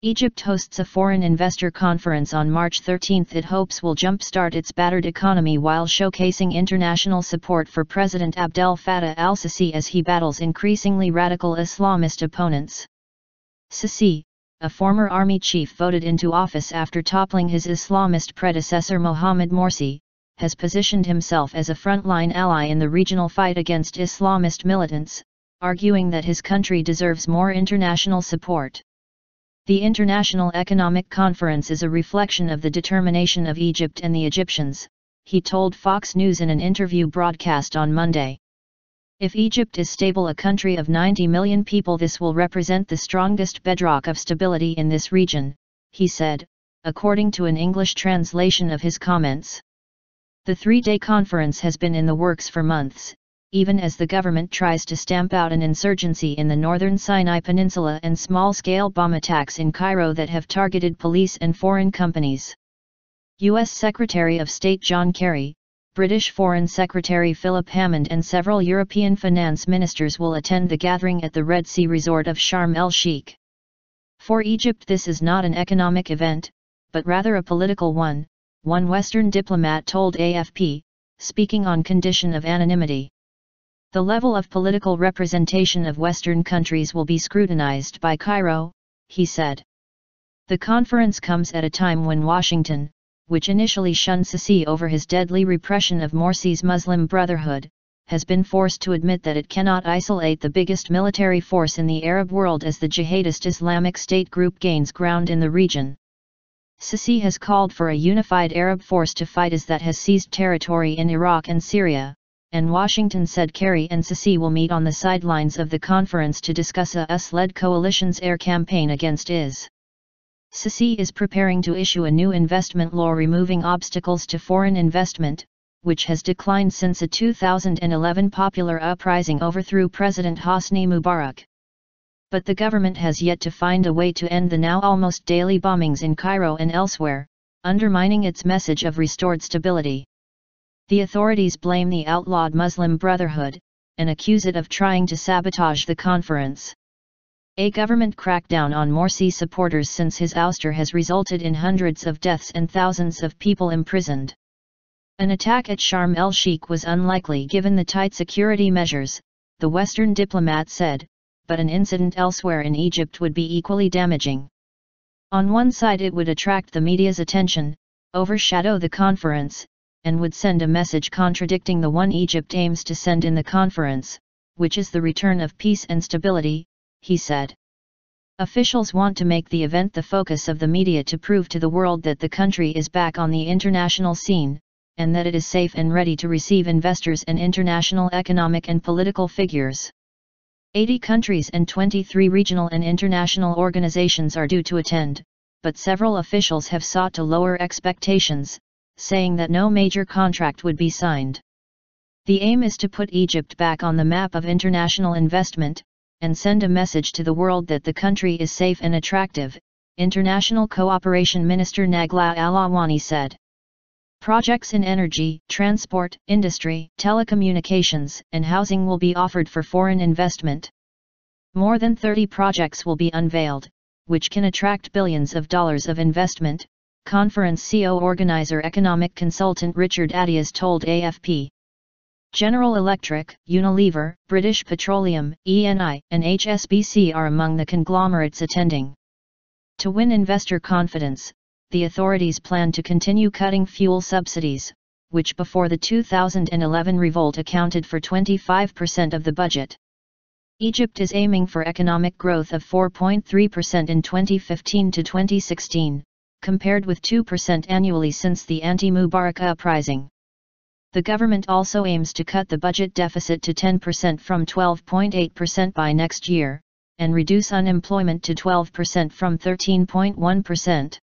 Egypt hosts a foreign investor conference on March 13 it hopes will jumpstart its battered economy while showcasing international support for President Abdel Fattah al-Sisi as he battles increasingly radical Islamist opponents. Sisi, a former army chief voted into office after toppling his Islamist predecessor Mohamed Morsi, has positioned himself as a frontline ally in the regional fight against Islamist militants, arguing that his country deserves more international support. The International Economic Conference is a reflection of the determination of Egypt and the Egyptians, he told Fox News in an interview broadcast on Monday. If Egypt is stable, a country of 90 million people, this will represent the strongest bedrock of stability in this region, he said, according to an English translation of his comments. The three-day conference has been in the works for months, even as the government tries to stamp out an insurgency in the northern Sinai Peninsula and small-scale bomb attacks in Cairo that have targeted police and foreign companies. U.S. Secretary of State John Kerry, British Foreign Secretary Philip Hammond and several European finance ministers will attend the gathering at the Red Sea resort of Sharm el-Sheikh. For Egypt, this is not an economic event, but rather a political one, one Western diplomat told AFP, speaking on condition of anonymity. The level of political representation of Western countries will be scrutinized by Cairo, he said. The conference comes at a time when Washington, which initially shunned Sisi over his deadly repression of Morsi's Muslim Brotherhood, has been forced to admit that it cannot isolate the biggest military force in the Arab world as the jihadist Islamic State group gains ground in the region. Sisi has called for a unified Arab force to fight IS that has seized territory in Iraq and Syria, and Washington said Kerry and Sisi will meet on the sidelines of the conference to discuss a US-led coalition's air campaign against IS. Sisi is preparing to issue a new investment law removing obstacles to foreign investment, which has declined since a 2011 popular uprising overthrew President Hosni Mubarak. But the government has yet to find a way to end the now almost daily bombings in Cairo and elsewhere, undermining its message of restored stability. The authorities blame the outlawed Muslim Brotherhood, and accuse it of trying to sabotage the conference. A government crackdown on Morsi supporters since his ouster has resulted in hundreds of deaths and thousands of people imprisoned. An attack at Sharm el-Sheikh was unlikely given the tight security measures, the Western diplomat said, but an incident elsewhere in Egypt would be equally damaging. On one side, it would attract the media's attention, overshadow the conference, and would send a message contradicting the one Egypt aims to send in the conference, which is the return of peace and stability, he said. Officials want to make the event the focus of the media to prove to the world that the country is back on the international scene, and that it is safe and ready to receive investors and international economic and political figures. 80 countries and 23 regional and international organizations are due to attend, but several officials have sought to lower expectations, saying that no major contract would be signed. The aim is to put Egypt back on the map of international investment, and send a message to the world that the country is safe and attractive, International Cooperation Minister Nagla Al-Awani said. Projects in energy, transport, industry, telecommunications, and housing will be offered for foreign investment. More than 30 projects will be unveiled, which can attract billions of dollars of investment, conference CO organizer economic consultant Richard Attias told AFP. General Electric, Unilever, British Petroleum, ENI, and HSBC are among the conglomerates attending. To win investor confidence, the authorities plan to continue cutting fuel subsidies, which before the 2011 revolt accounted for 25% of the budget. Egypt is aiming for economic growth of 4.3% in 2015 to 2016, compared with 2% annually since the anti-Mubarak uprising. The government also aims to cut the budget deficit to 10% from 12.8% by next year, and reduce unemployment to 12% from 13.1%.